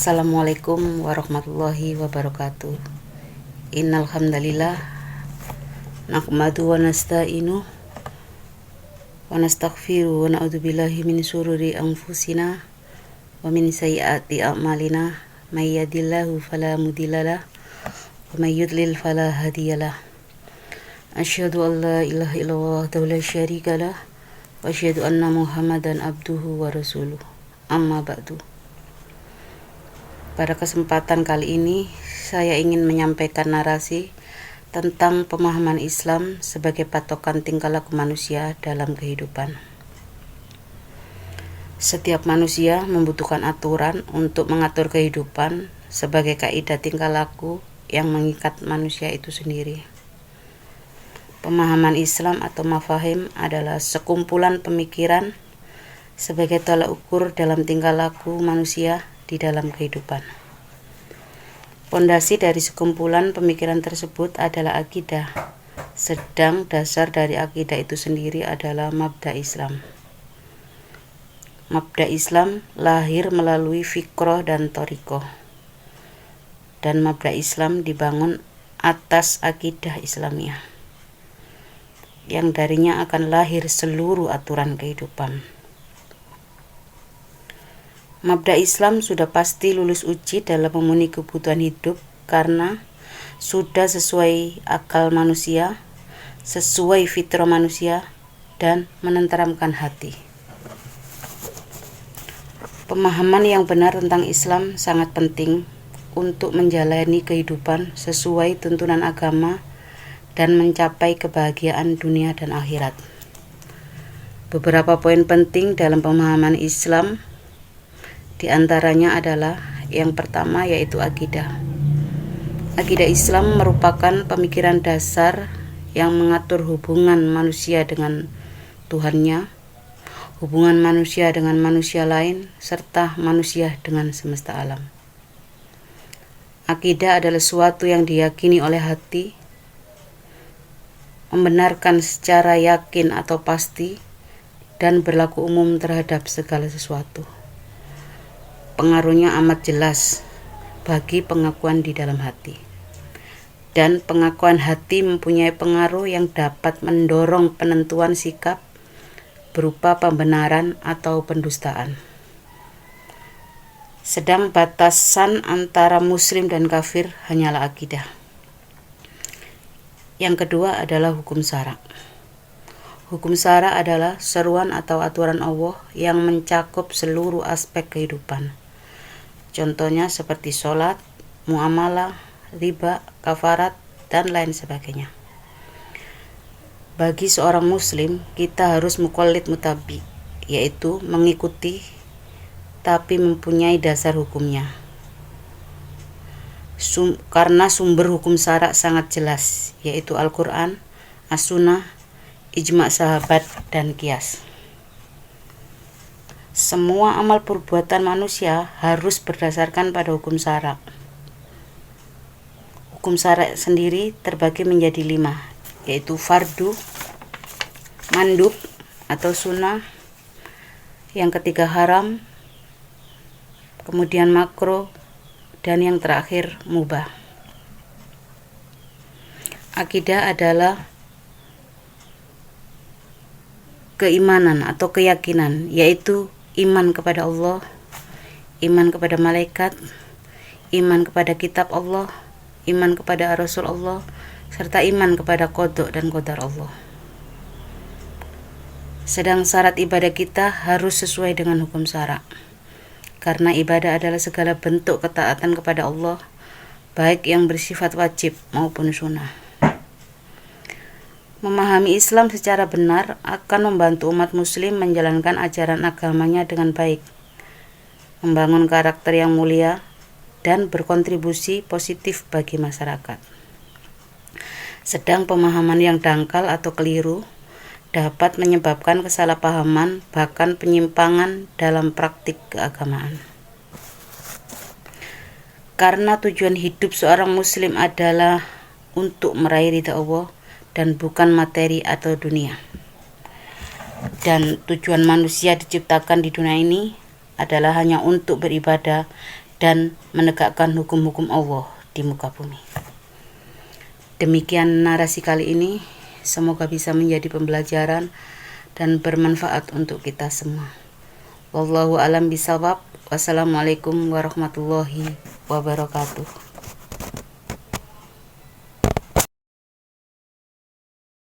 Assalamualaikum warahmatullahi wabarakatuh. Innal hamdalillah nahmadu wa nasta'inu wa nastaghfiru wa na'udzubillahi min syururi anfusina wa min sayyiati a'malina may yahdihillahu fala mudhillalah wa may yudlil fala hadiyalah. Asyhadu an la ilaha illallah wahdahu la syarikalah wa asyhadu anna Muhammadan abduhu wa rasuluh. Amma ba'du. Pada kesempatan kali ini saya ingin menyampaikan narasi tentang pemahaman Islam sebagai patokan tingkah laku manusia dalam kehidupan. Setiap manusia membutuhkan aturan untuk mengatur kehidupan sebagai kaidah tingkah laku yang mengikat manusia itu sendiri. Pemahaman Islam atau mafahim adalah sekumpulan pemikiran sebagai tolak ukur dalam tingkah laku manusia di dalam kehidupan. Pondasi dari sekumpulan pemikiran tersebut adalah akidah, sedang dasar dari akidah itu sendiri adalah mabda Islam. Mabda Islam lahir melalui fikroh dan thoriqoh, dan mabda Islam dibangun atas akidah Islamiyah, yang darinya akan lahir seluruh aturan kehidupan. Mabda Islam sudah pasti lulus uji dalam memenuhi kebutuhan hidup karena sudah sesuai akal manusia, sesuai fitrah manusia, dan menenteramkan hati. Pemahaman yang benar tentang Islam sangat penting untuk menjalani kehidupan sesuai tuntunan agama dan mencapai kebahagiaan dunia dan akhirat. Beberapa poin penting dalam pemahaman Islam di antaranya adalah yang pertama yaitu akidah. Akidah Islam merupakan pemikiran dasar yang mengatur hubungan manusia dengan Tuhannya, hubungan manusia dengan manusia lain, serta manusia dengan semesta alam. Akidah adalah suatu yang diyakini oleh hati, membenarkan secara yakin atau pasti, dan berlaku umum terhadap segala sesuatu. Pengaruhnya amat jelas bagi pengakuan di dalam hati. Dan pengakuan hati mempunyai pengaruh yang dapat mendorong penentuan sikap berupa pembenaran atau pendustaan. Sedang batasan antara muslim dan kafir hanyalah akidah. Yang kedua adalah hukum syara'. Hukum syara' adalah seruan atau aturan Allah yang mencakup seluruh aspek kehidupan. Contohnya seperti sholat, muamalah, riba, kafarat, dan lain sebagainya. Bagi seorang muslim, kita harus muqallid mutabi, yaitu mengikuti tapi mempunyai dasar hukumnya. Karena sumber hukum syara' sangat jelas, yaitu Al-Quran, As-Sunnah, ijma' sahabat, dan qiyas. Semua amal perbuatan manusia harus berdasarkan pada hukum syara'. Hukum syara' sendiri terbagi menjadi 5, yaitu fardu, mandub atau sunnah, yang ketiga haram, kemudian makruh, dan yang terakhir mubah. Akidah adalah keimanan atau keyakinan, yaitu iman kepada Allah, iman kepada malaikat, iman kepada kitab Allah, iman kepada Rasul Allah, serta iman kepada qada dan qadar Allah. Sedang syarat ibadah kita harus sesuai dengan hukum syara', karena ibadah adalah segala bentuk ketaatan kepada Allah, baik yang bersifat wajib maupun sunnah. Memahami Islam secara benar akan membantu umat muslim menjalankan ajaran agamanya dengan baik, membangun karakter yang mulia, dan berkontribusi positif bagi masyarakat. Sedang pemahaman yang dangkal atau keliru dapat menyebabkan kesalahpahaman, bahkan penyimpangan dalam praktik keagamaan. Karena tujuan hidup seorang muslim adalah untuk meraih ridha Allah dan bukan materi atau dunia. Dan tujuan manusia diciptakan di dunia ini adalah hanya untuk beribadah dan menegakkan hukum-hukum Allah di muka bumi. Demikian narasi kali ini, semoga bisa menjadi pembelajaran dan bermanfaat untuk kita semua. Wallahu a'lam bishawab. Wassalamualaikum warahmatullahi wabarakatuh.